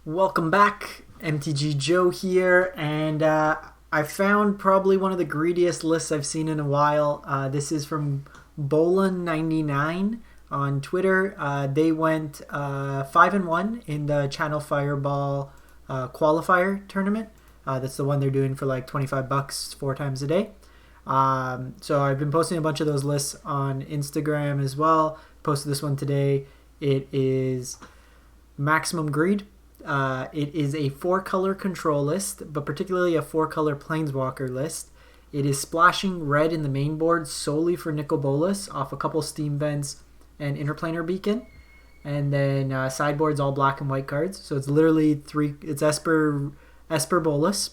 Welcome back, MTG Joe here, and I found probably one of the greediest lists I've seen in a while. This is from Bolan99 on Twitter. They went 5-1 in the Channel Fireball qualifier tournament. That's the one they're doing for like $25 4 times a day. So I've been posting a bunch of those lists on Instagram as well. Posted this one today. It is Maximum Greed. It is a 4-color control list, but particularly a 4-color Planeswalker list. It is splashing red in the main board solely for Nicol Bolas off a couple Steam Vents and Interplanar Beacon. And then sideboard's all black and white cards. So it's literally it's Esper Bolas.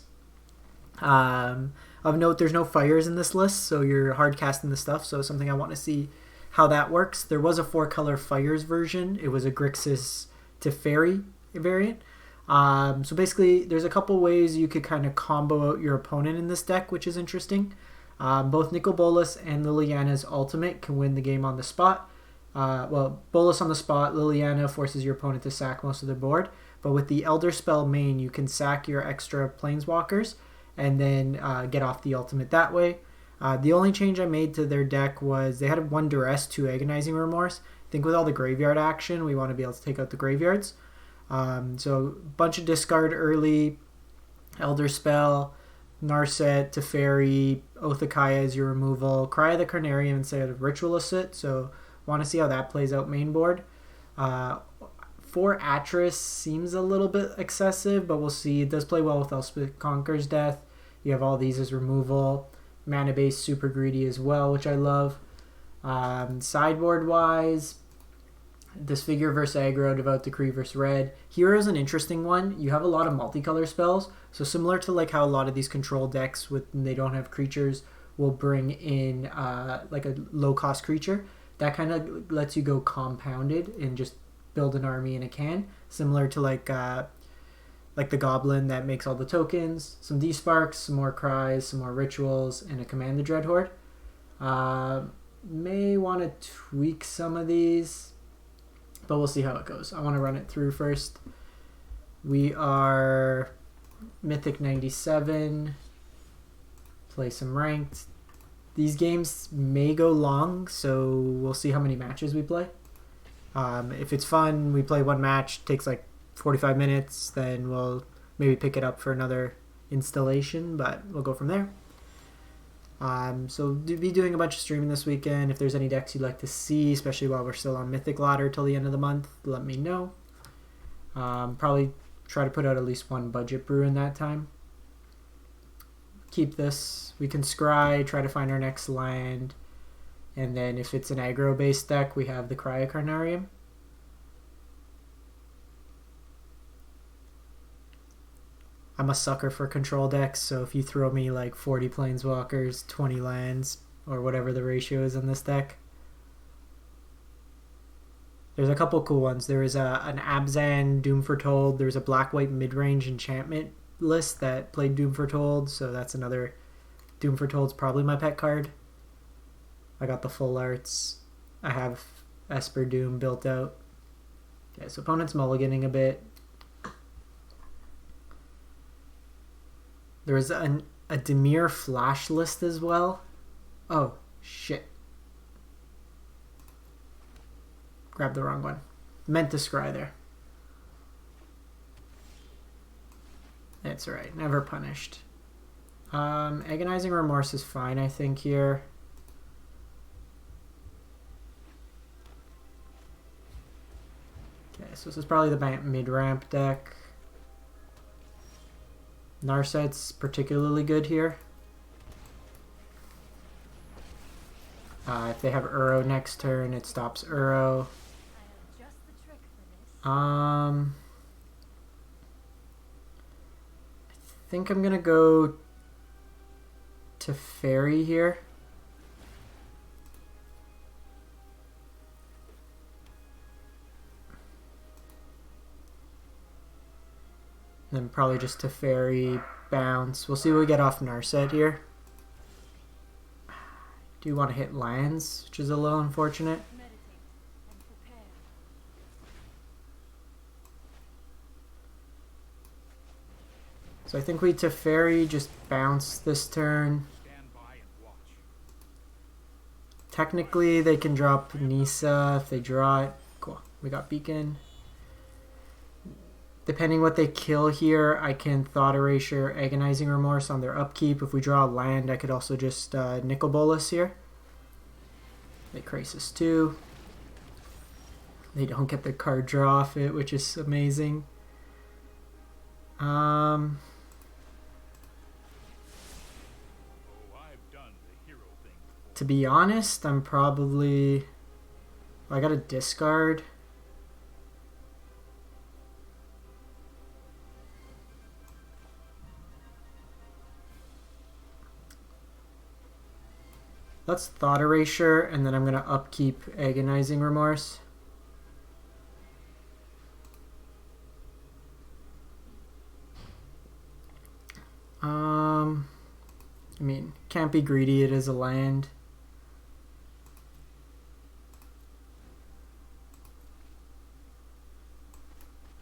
Of note, there's no fires in this list, so you're hard casting the stuff. So something I want to see how that works. There was a 4-color fires version. It was a Grixis Teferi variant. So basically, there's a couple ways you could kind of combo out your opponent in this deck, which is interesting. Both Nicol Bolas and Liliana's ultimate can win the game on the spot. Bolas on the spot, Liliana forces your opponent to sack most of their board. But with the Elderspell main, you can sack your extra Planeswalkers and then get off the ultimate that way. The only change I made to their deck was they had 1 Duress, 2 Agonizing Remorse. I think with all the graveyard action, we want to be able to take out the graveyards. So a bunch of discard early, Elderspell, Narset, Teferi, Oathakaya as your removal, Cry of the Carnarium instead of Ritualist it, so want to see how that plays out main board. For Atris seems a little bit excessive, but we'll see. It does play well with Elspeth Conquers Death. You have all these as removal. Mana base super greedy as well, which I love. Sideboard wise, Disfigure versus aggro, Devout Decree versus red. Hero is an interesting one. You have a lot of multicolor spells, so similar to like how a lot of these control decks when they don't have creatures will bring in like a low cost creature. That kind of lets you go compounded and just build an army in a can, similar to like the Goblin that makes all the tokens, some D-Sparks, some more Cries, some more Rituals, and a Command the Dreadhorde. May want to tweak some of these, but we'll see how it goes. I want to run it through first. We are Mythic 97, play some ranked. These games may go long, so we'll see how many matches we play. If it's fun, we play one match, takes like 45 minutes, then we'll maybe pick it up for another installation, but we'll go from there. So be doing a bunch of streaming this weekend. If there's any decks you'd like to see, especially while we're still on Mythic ladder till the end of the month, let me know. Probably try to put out at least one budget brew in that time. Keep this. We can scry, try to find our next land. And then if it's an aggro-based deck, we have the Cry Carnarium. I'm a sucker for control decks, so if you throw me like 40 Planeswalkers, 20 lands, or whatever the ratio is in this deck. There's a couple cool ones. There is an Abzan Doom Foretold. There's a black-white mid-range enchantment list that played Doom Foretold, so that's another. Doom Foretold's probably my pet card. I got the full arts. I have Esper Doom built out. Okay, so opponent's mulliganing a bit. There was a Dimir Flash list as well. Oh, shit. Grabbed the wrong one. Meant to scry there. That's alright. Never punished. Agonizing Remorse is fine, I think, here. Okay, so this is probably the mid-ramp deck. Narset's particularly good here. If they have Uro next turn, it stops Uro. I think I'm gonna go Teferi here. Then probably just Teferi, bounce. We'll see what we get off Narset here. Do want to hit lands, which is a little unfortunate. So I think we Teferi, just bounce this turn. Technically, they can drop Nisa if they draw it. Cool. We got Beacon. Depending what they kill here, I can Thought Erasure, Agonizing Remorse on their upkeep. If we draw a land, I could also just Nicol Bolas here. They Crisis 2. They don't get the card draw off it, which is amazing. To be honest, I'm probably... I got a discard. Let's Thought Erasure, and then I'm going to upkeep Agonizing Remorse. I mean, can't be greedy, it is a land.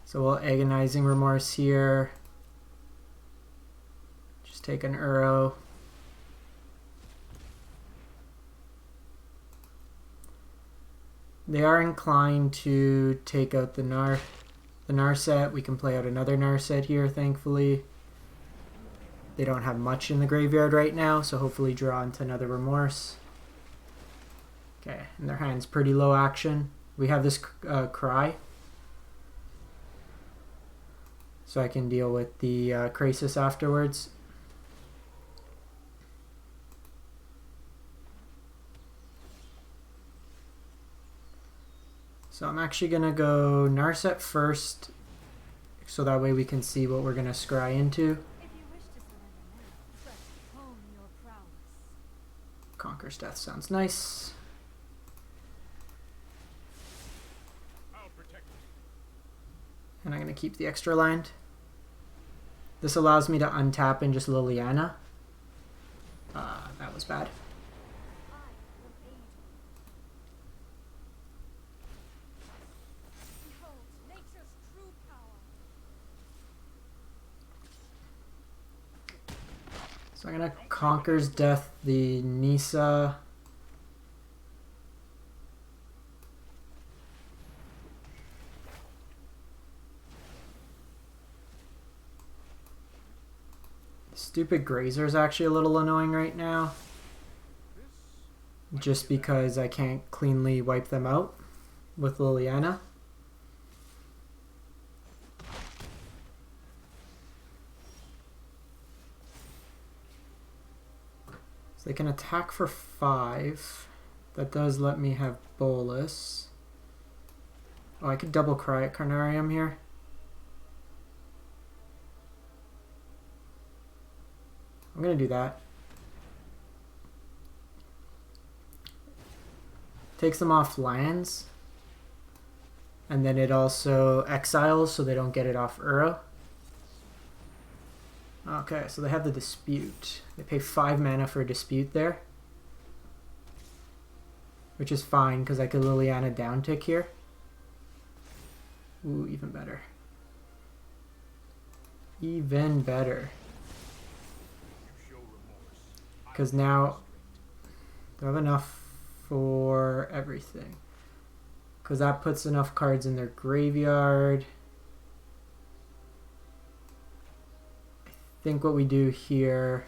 So we'll Agonizing Remorse here. Just take an Uro. They are inclined to take out the Narset. We can play out another Narset here, thankfully. They don't have much in the graveyard right now, so hopefully draw into another Remorse. Okay, and their hand's pretty low action. We have this Cry. So I can deal with the Crisis afterwards. So I'm actually going to go Narset first, so that way we can see what we're going to scry into. Conquer's Death sounds nice. And I'm going to keep the extra land. This allows me to untap and just Liliana. That was bad. So I'm going to Conquer's Death the Nisa. Stupid Grazer is actually a little annoying right now. Just because I can't cleanly wipe them out with Liliana. So they can attack for 5. That does let me have Bolas. Oh, I could double cry at Carnarium here. I'm going to do that. Takes them off lands. And then it also exiles so they don't get it off Uro. Okay, so they have the Dispute. They pay 5 mana for a Dispute there. Which is fine because I could Liliana down tick here. Ooh, even better. Even better. Because now they have enough for everything. Because that puts enough cards in their graveyard. I think what we do here,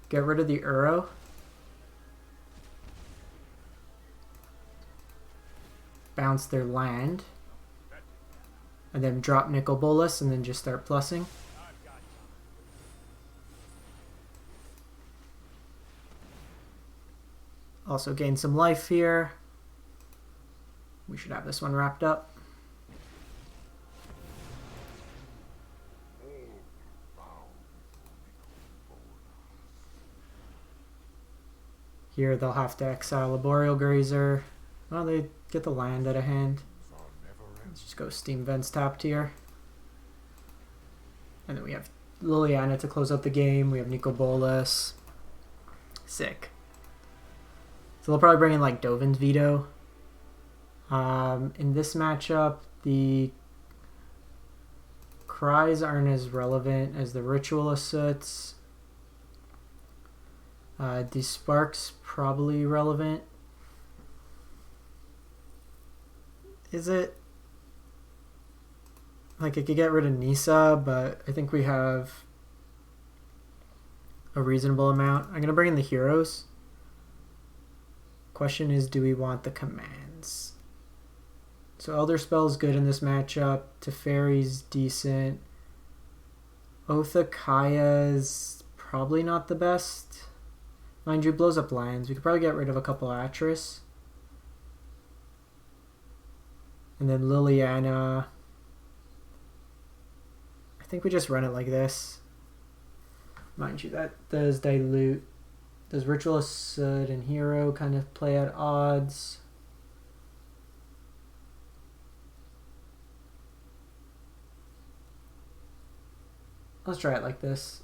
get rid of the Uro. Bounce their land. And then drop Nicol Bolas and then just start plussing. Also gain some life here. We should have this one wrapped up. Here they'll have to exile a Boreal Grazer. Well, they get the land out of hand. Let's just go Steam Vents tapped here. And then we have Liliana to close out the game. We have Nicol Bolas. Sick. So they'll probably bring in like Dovin's Veto. In this matchup, the Cries aren't as relevant as the Ritual of Soots. Despark's probably relevant. Is it? Like, I could get rid of Nisa, but I think we have a reasonable amount. I'm going to bring in the heroes. Question is, do we want the commands? So Elderspell is good in this matchup. Teferi's decent. Othakia's probably not the best. Mind you, blows up lands. We could probably get rid of a couple Atris. And then Liliana. I think we just run it like this. Mind you, that does dilute. Does Ritual of Soot and Hero kind of play at odds? Let's try it like this.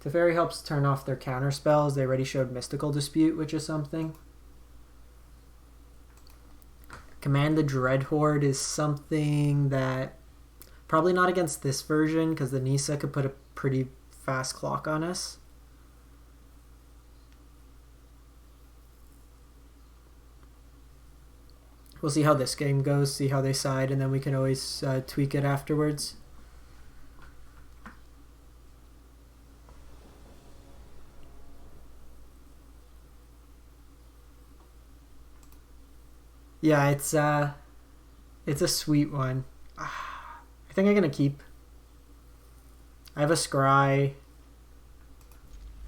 Teferi helps turn off their counter spells. They already showed Mystical Dispute, which is something. Command the Dreadhorde is something that probably not against this version because the Nisa could put a pretty fast clock on us. We'll see how this game goes, see how they side, and then we can always tweak it afterwards. Yeah, it's a sweet one. I think I'm gonna keep. I have a scry.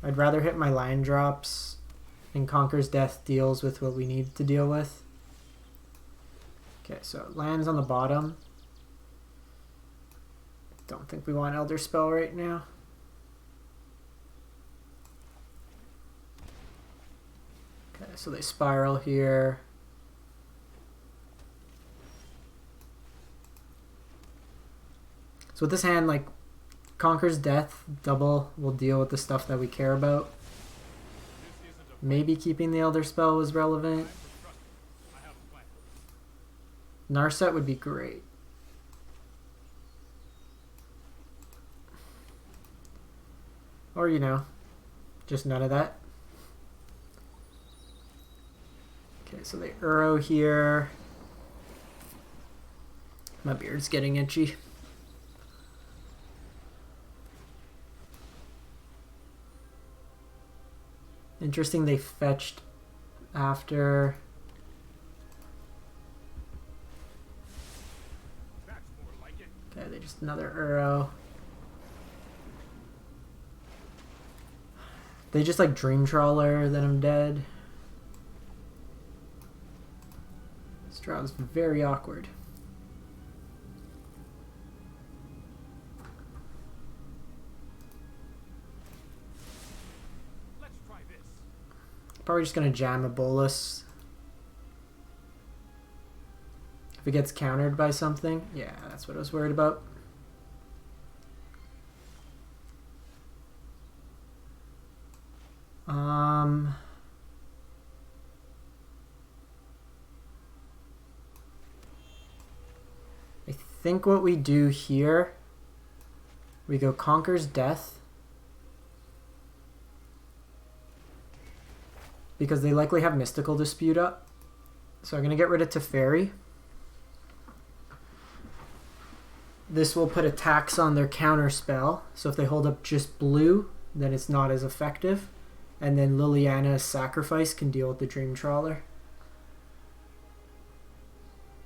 I'd rather hit my line drops, and Conquer's Death deals with what we need to deal with. Okay, so it lands on the bottom. Don't think we want Elderspell right now. Okay, so they spiral here. So with this hand, like, Conquer's Death double will deal with the stuff that we care about. Maybe keeping the Elderspell was relevant. Narset would be great. Or, you know, just none of that. Okay, so they Uro here. My beard's getting itchy. Interesting they fetched after. Okay, they just another Uro. They just like Dream Trawler, then I'm dead. This draw is very awkward. Probably just gonna jam a Bolas. If it gets countered by something. Yeah, that's what I was worried about. I think what we do here, we go Conquer's Death. Because they likely have Mystical Dispute up. So I'm going to get rid of Teferi. This will put a tax on their counter spell. So if they hold up just blue, then it's not as effective. And then Liliana's Sacrifice can deal with the Dream Trawler.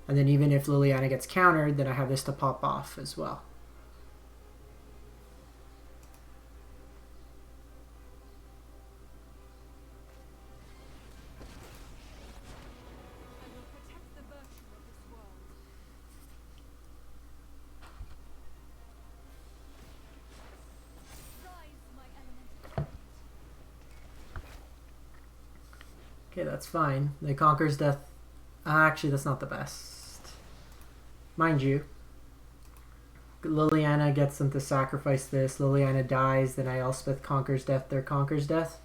And then even if Liliana gets countered, then I have this to pop off as well. Okay, that's fine. The Conquer's Death. Actually, that's not the best. Mind you, Liliana gets them to sacrifice this. Liliana dies, then I Elspeth Conquer's Death, their Conquer's Death.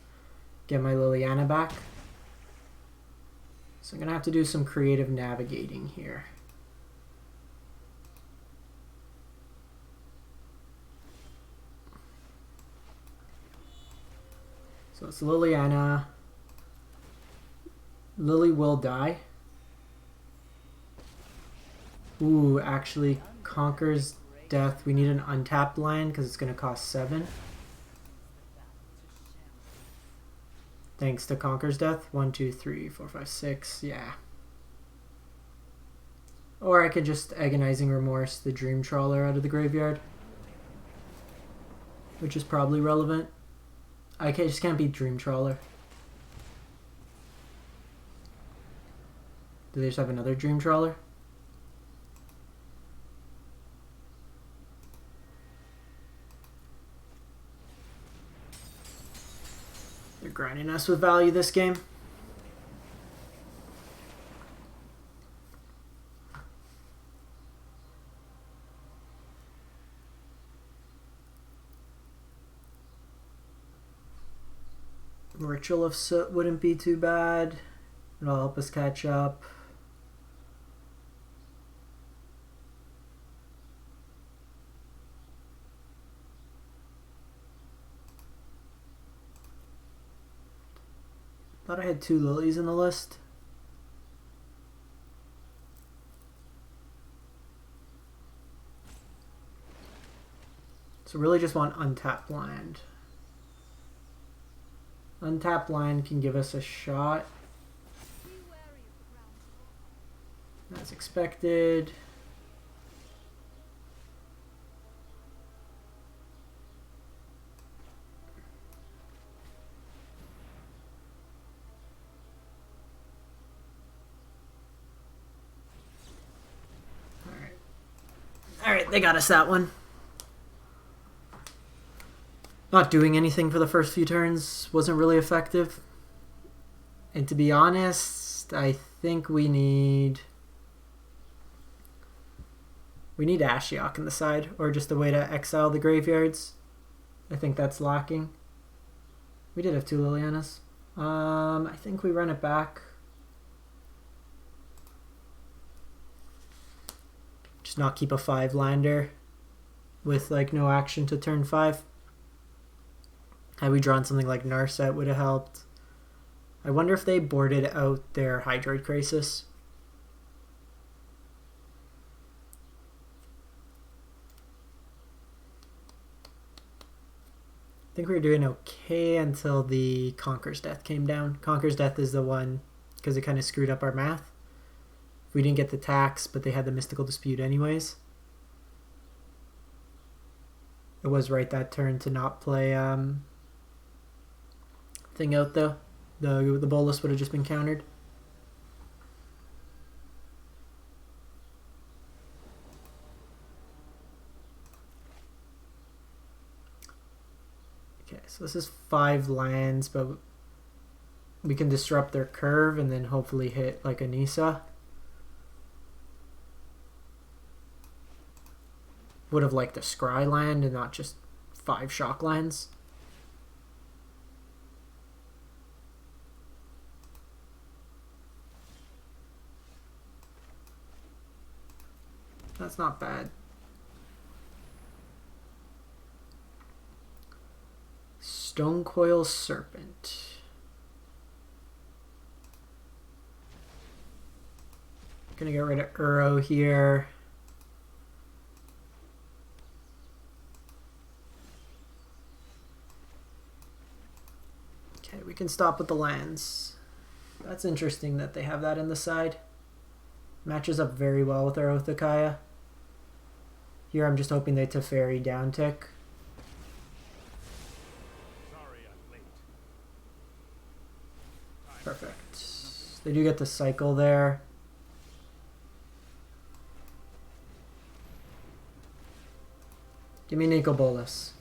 Get my Liliana back. So I'm going to have to do some creative navigating here. So it's Liliana. Lily will die. Ooh, actually Conquers Death. We need an untapped land because it's going to cost 7. Thanks to Conquer's Death. 1, 2, 3, 4, 5, 6. Yeah. Or I could just Agonizing Remorse the Dream Trawler out of the graveyard, which is probably relevant. I just can't beat Dream Trawler. Do they just have another Dream Trawler? They're grinding us with value this game. Ritual of Soot wouldn't be too bad. It'll help us catch up. Thought I had 2 lilies in the list. So really just want untapped land. Untapped land can give us a shot. As expected. Alright, they got us that one. Not doing anything for the first few turns wasn't really effective. And to be honest, I think we need Ashiok in the side, or just a way to exile the graveyards. I think that's lacking. We did have 2 Lilianas. I think we run it back. Just not keep a 5-lander with like no action to turn 5. Had we drawn something like Narset would have helped. I wonder if they boarded out their Hydroid Crisis. I think we were doing okay until the Conquer's Death came down. Conquer's Death is the one, because it kind of screwed up our math. We didn't get the tax, but they had the Mystical Dispute anyways. It was right that turn to not play thing out though. The Bolas would have just been countered. Okay, so this is 5 lands, but we can disrupt their curve and then hopefully hit like a Nisa. Would have liked a Scry land and not just 5 shock lands. That's not bad. Stonecoil Serpent. Gonna get rid of Uro here. Okay, we can stop with the lands. That's interesting that they have that in the side. Matches up very well with our Othakaya. Here I'm just hoping they Teferi downtick. Perfect. They do get the cycle there. Give me Nicol Bolas.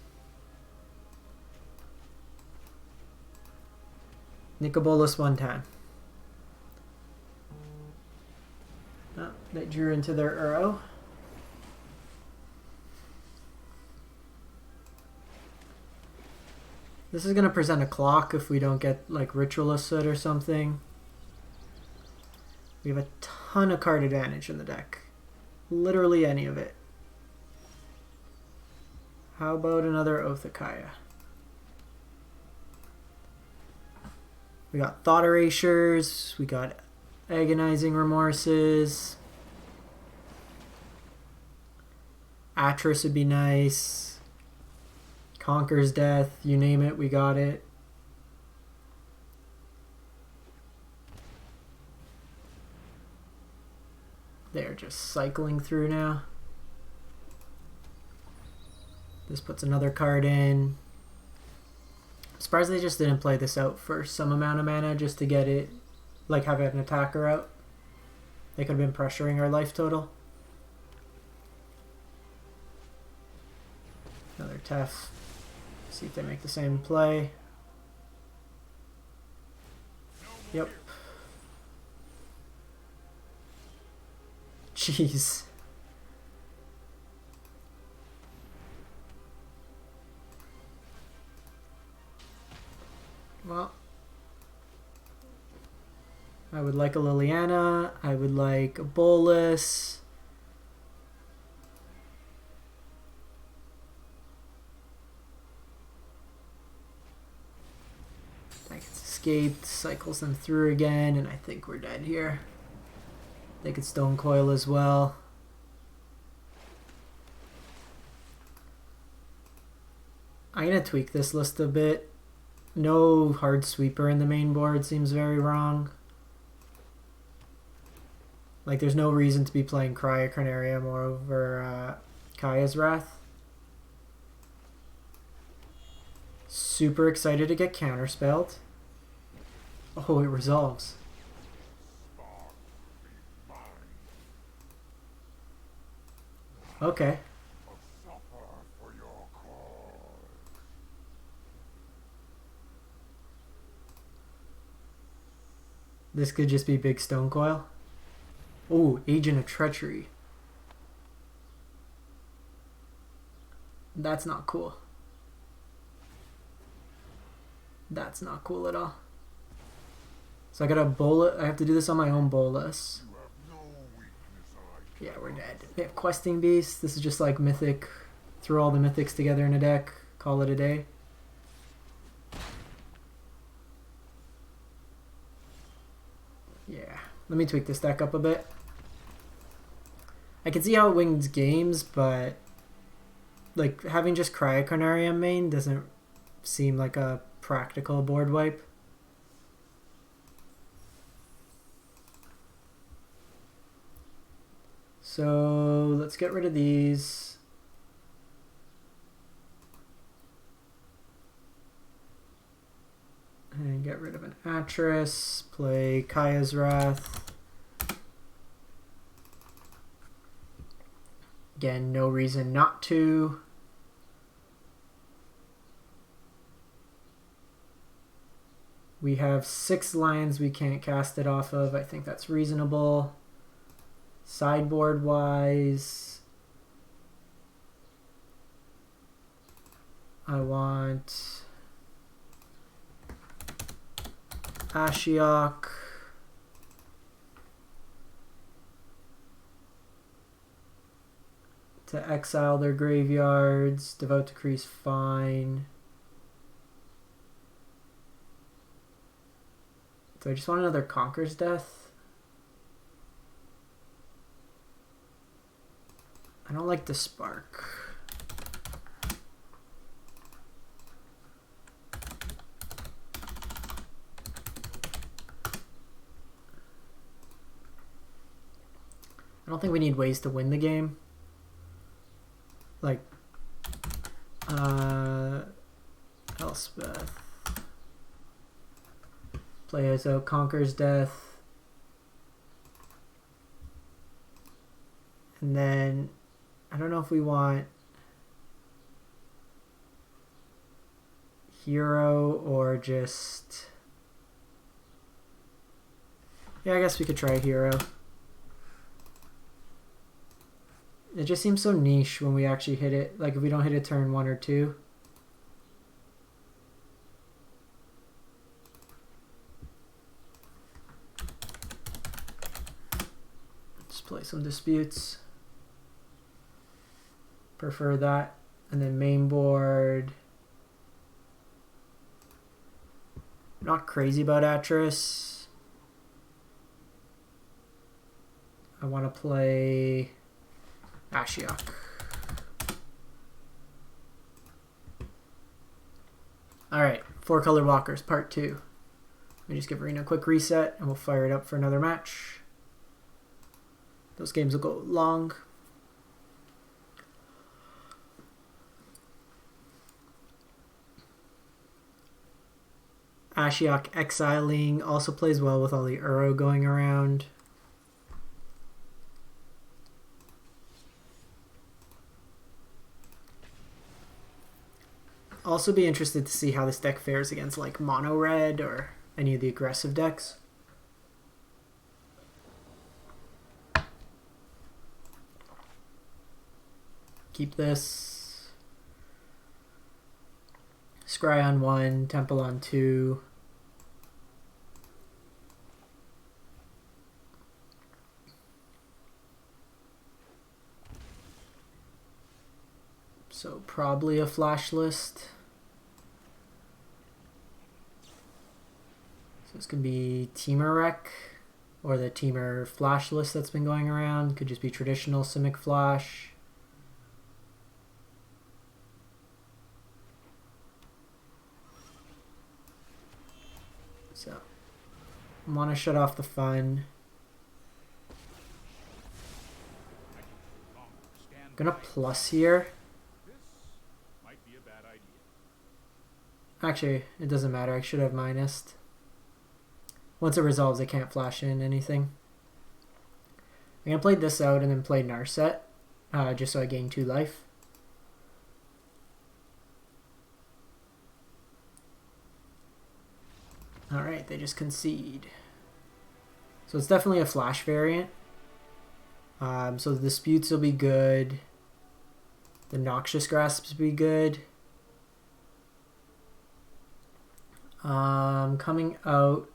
Nicol Bolas one time. Oh, they drew into their Uro. This is going to present a clock if we don't get like Ritual of Soot or something. We have a ton of card advantage in the deck. Literally any of it. How about another Othakaya? We got Thought Erasures. We got Agonizing Remorses. Atris would be nice. Conquer's Death. You name it, we got it. They're just cycling through now. This puts another card in. I'm surprised they just didn't play this out for some amount of mana just to get it, like have an attacker out. They could have been pressuring our life total. Another Tef. See if they make the same play. Yep. Jeez. Well, I would like a Liliana. I would like a Bolas. That gets escaped, cycles them through again, and I think we're dead here. They could Stone Coil as well. I'm going to tweak this list a bit. No hard sweeper in the main board seems very wrong. Like, there's no reason to be playing Carnarium over Kaya's Wrath. Super excited to get counterspelled. Oh, it resolves. Okay. This could just be big Stone Coil. Oh, Agent of Treachery. That's not cool. That's not cool at all. So I got a Bolas. I have to do this on my own Bolas. Yeah, we're dead. We have Questing Beast. This is just like Mythic. Throw all the Mythics together in a deck. Call it a day. Yeah. Let me tweak this deck up a bit. I can see how it wins games, but like having just Carnarium main doesn't seem like a practical board wipe. So let's get rid of these. And get rid of an Atris. Play Kaya's Wrath. Again, no reason not to. We have 6 lands we can't cast it off of. I think that's reasonable. Sideboard wise, I want Ashiok. To exile their graveyards. Devout Decree is fine. Do I just want another Conquer's Death? I don't like the Spark. I don't think we need ways to win the game. Like, Elspeth. Play as a Conquer's Death. And then I don't know if we want Hero or just... Yeah, I guess we could try Hero. It just seems so niche when we actually hit it. Like if we don't hit it turn 1 or 2. Let's play some Disputes. Prefer that. And then main board. I'm Not crazy about Atris. I want to play Ashiok. Alright, 4-color walkers, part 2. Let me just give Arena a quick reset and we'll fire it up for another match. Those games will go long. Ashiok exiling also plays well with all the Uro going around. Also be interested to see how this deck fares against like mono red or any of the aggressive decks. Keep this. Scry on 1, Temple on 2. So probably a flash list. So it's going to be Temur Rec, or the Temur Flash list that's been going around. Could just be traditional Simic Flash. So, I want to shut off the fun. I'm going to plus here. Actually, it doesn't matter. I should have minused. Once it resolves, I can't flash in anything. I'm going to play this out and then play Narset, just so I gain 2 life. Alright, they just concede. So it's definitely a flash variant. So the Disputes will be good. The Noxious Grasps will be good. Coming out,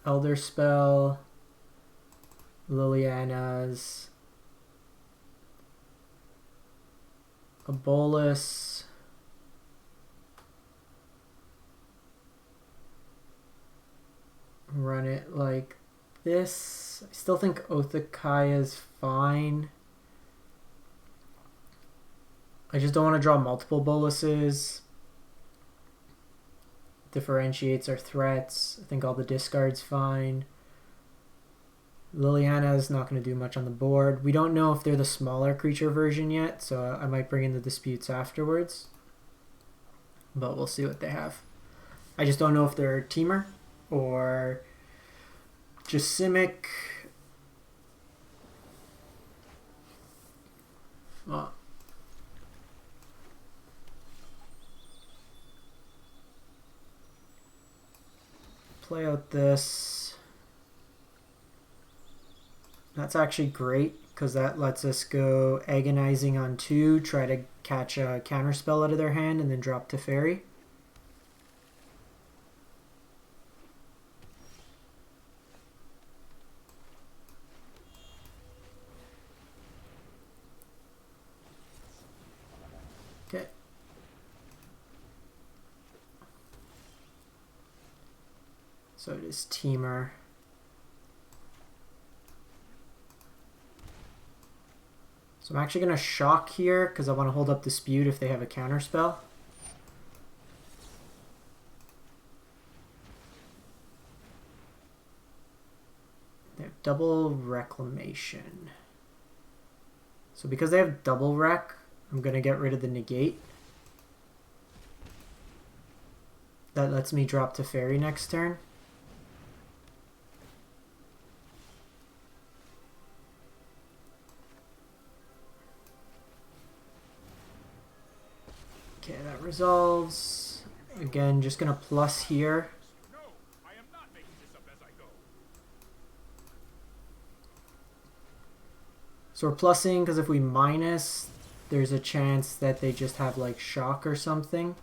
Elderspell, Liliana's, a Bolas, run it like this. I still think Othakaya is fine. I just don't want to draw multiple Bolases. Differentiates our threats. I think all the discards fine. Liliana is not going to do much on the board. We don't know if they're the smaller creature version yet, so I might bring in the Disputes afterwards. But we'll see what they have. I just don't know if they're Temur or just Simic. Well, play out this. That's actually great because that lets us go Agonizing on 2, try to catch a counterspell out of their hand, and then drop Teferi. Okay. So it is Temur. So I'm actually going to shock here because I want to hold up Dispute if they have a counterspell. They have double Reclamation. So because they have double Rec, I'm going to get rid of the negate. That lets me drop Teferi next turn. Okay, that resolves. Again, just gonna plus here. No, I am not making this up as I go. So we're plussing because if we minus, there's a chance that they just have like shock or something.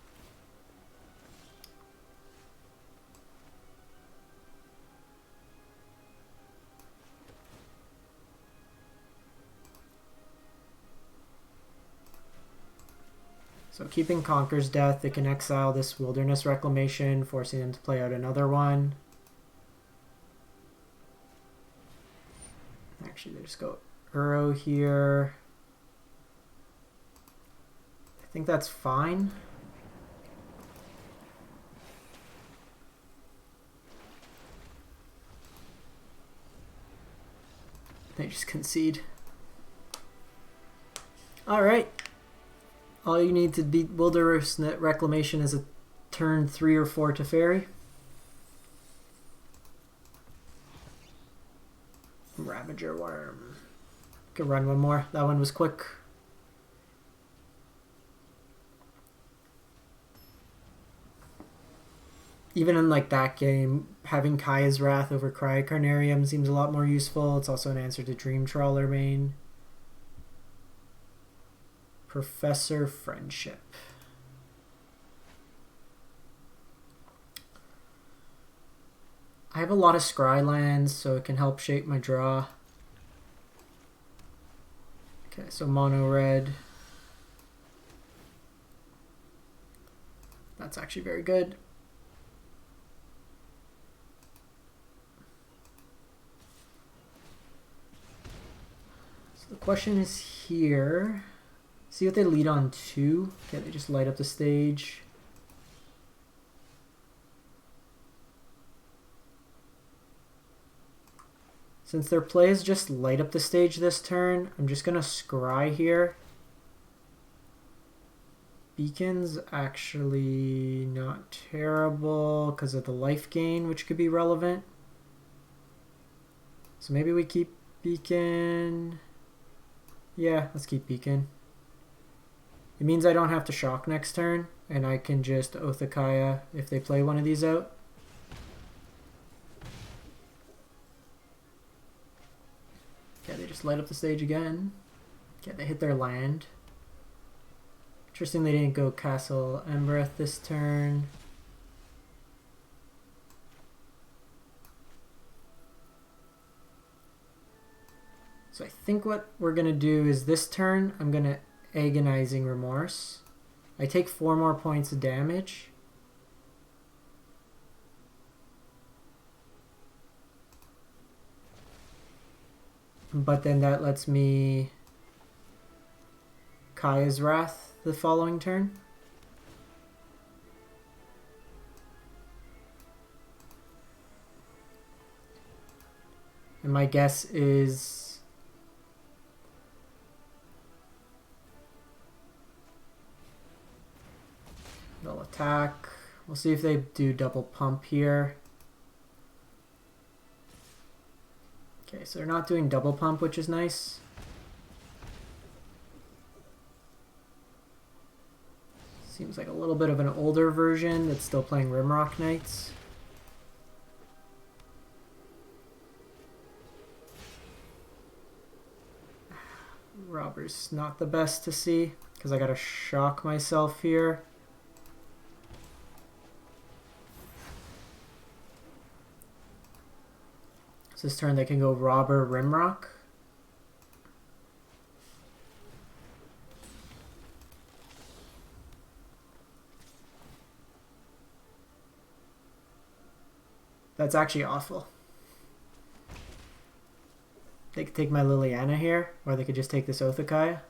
So keeping Conquer's Death, they can exile this Wilderness Reclamation, forcing them to play out another one. Actually, they just go Uro here. I think that's fine. They just concede. Alright. All you need to beat Wilderness Reclamation is a turn 3 or 4 Teferi. Ravager Worm. Could run one more. That one was quick. Even in like that game, having Kaya's Wrath over Carnarium seems a lot more useful. It's also an answer to Dream Trawler main. Professor Friendship. I have a lot of scry lands, so it can help shape my draw. Okay, so mono red. That's actually very good. So the question is here. See what they lead on to. Okay, they just light up the stage. Since their play is just light up the stage this turn, I'm just gonna scry here. Beacon's actually not terrible because of the life gain, which could be relevant. So maybe we keep Beacon. Yeah, let's keep Beacon. It means I don't have to shock next turn, and I can just Oath of Kaya if they play one of these out. Okay, they just light up the stage again. Okay, they hit their land. Interesting they didn't go Castle Embereth this turn. So I think what we're going to do is this turn, I'm going to Agonizing Remorse. I take 4 more points of damage. But then that lets me Kaya's Wrath the following turn. And my guess is they'll attack. We'll see if they do double pump here. Okay, so they're not doing double pump, which is nice. Seems like a little bit of an older version that's still playing Rimrock Knights. Robber's not the best to see because I gotta shock myself here. So this turn they can go Robber Rimrock. That's actually awful. They could take my Liliana here, or they could just take this Oath of Kaya.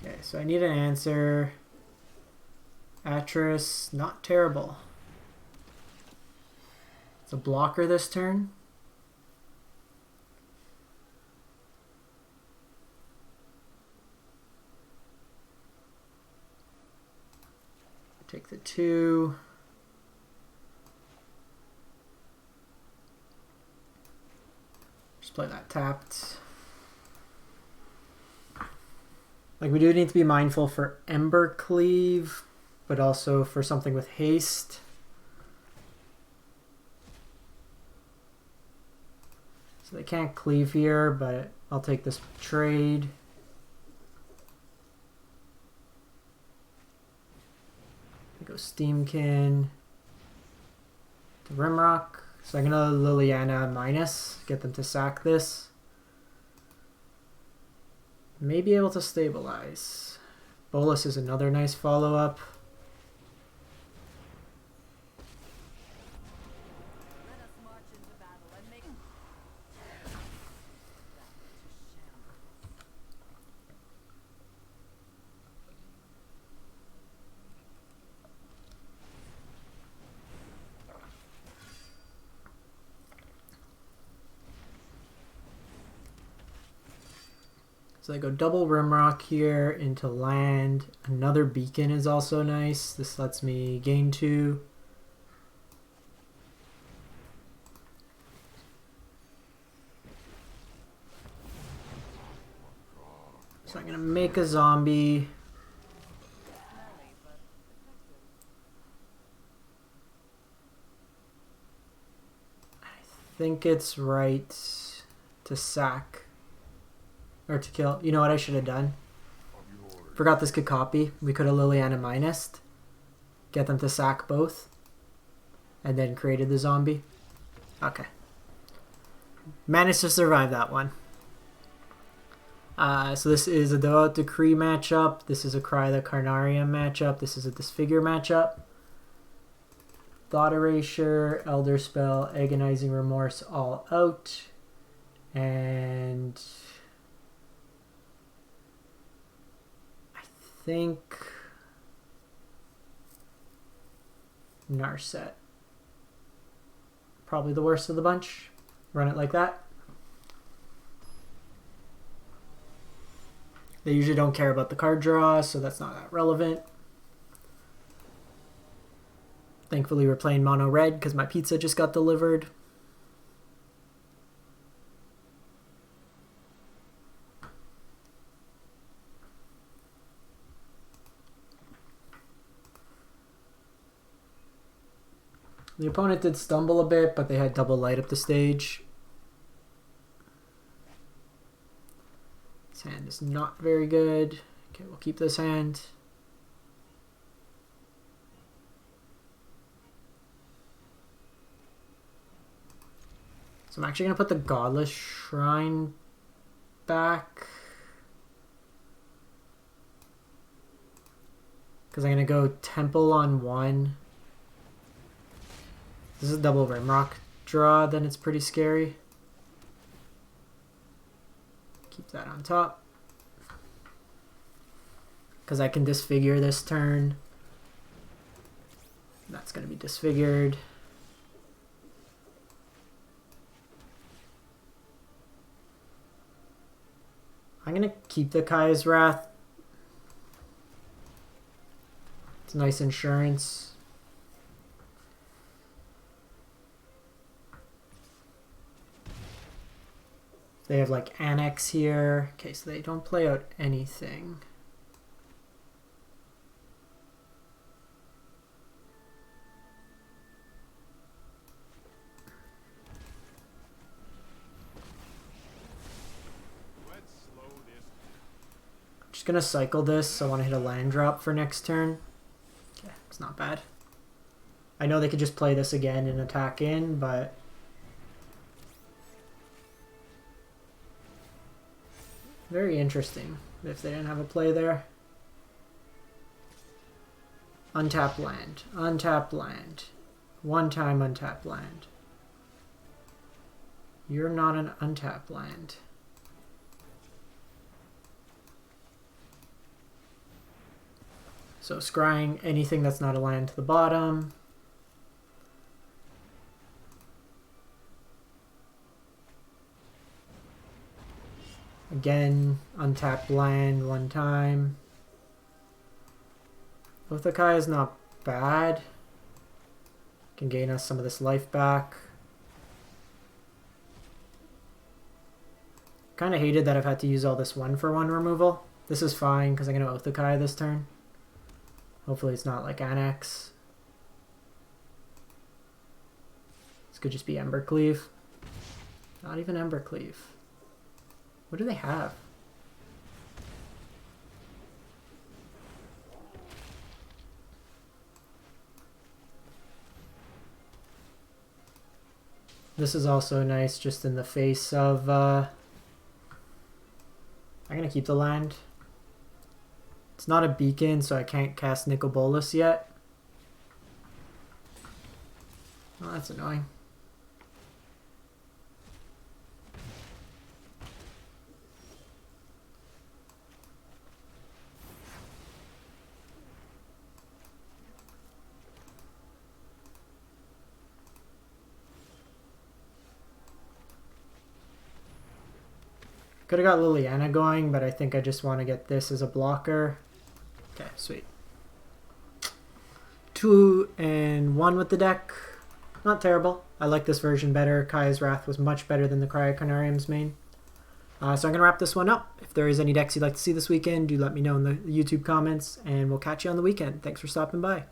Okay, so I need an answer. Atris, not terrible. It's a blocker this turn. Take the 2. Just play that tapped. Like, we do need to be mindful for Ember Cleave, but also for something with haste. So they can't cleave here, but I'll take this trade. Go Steamkin to Rimrock. So I'm gonna Liliana minus, get them to sack this. May be able to stabilize. Bolas is another nice follow-up. So they go double Rimrock here into land. Another beacon is also nice. This lets me gain 2. So I'm going to make a zombie. I think it's right to sack. Or to kill. You know what I should have done? Forgot this could copy. We could have Liliana minused. Get them to sack both. And then created the zombie. Okay. Managed to survive that one. So this is a Devout Decree matchup. This is a Cry the Carnarium matchup. This is a Disfigure matchup. Thought Erasure, Elderspell, Agonizing Remorse all out. And I think Narset. Probably the worst of the bunch. Run it like that. They usually don't care about the card draw, so that's not that relevant. Thankfully we're playing mono red because my pizza just got delivered. The opponent did stumble a bit, but they had double light up the stage. This hand is not very good. Okay, we'll keep this hand. So I'm actually going to put the Godless Shrine back. Because I'm going to go Temple on 1. This is a double Rimrock draw, then it's pretty scary. Keep that on top. Because I can disfigure this turn. That's going to be disfigured. I'm going to keep the Kai's Wrath. It's nice insurance. They have like Annex here. Okay, so they don't play out anything. Let's slow this. I'm just gonna cycle this. I want to hit a land drop for next turn. Okay, it's not bad. I know they could just play this again and attack in, but very interesting if they didn't have a play there. Untap land. Untap land. One time untap land. You're not an untap land. So scrying anything that's not a land to the bottom. Again, untap land one time. Othakai is not bad. Can gain us some of this life back. Kind of hated that I've had to use all this 1-for-1 removal. This is fine because I'm going to Othakai this turn. Hopefully it's not like Annex. This could just be Embercleave. Not even Embercleave. What do they have? This is also nice just in the face of I'm going to keep the land. It's not a beacon, so I can't cast Nicol Bolas yet. Oh, that's annoying. Could have got Liliana going, but I think I just want to get this as a blocker. Okay, sweet. 2 and 1 with the deck. Not terrible. I like this version better. Kaya's Wrath was much better than the Carnarium's main. So I'm going to wrap this one up. If there is any decks you'd like to see this weekend, do let me know in the YouTube comments, and we'll catch you on the weekend. Thanks for stopping by.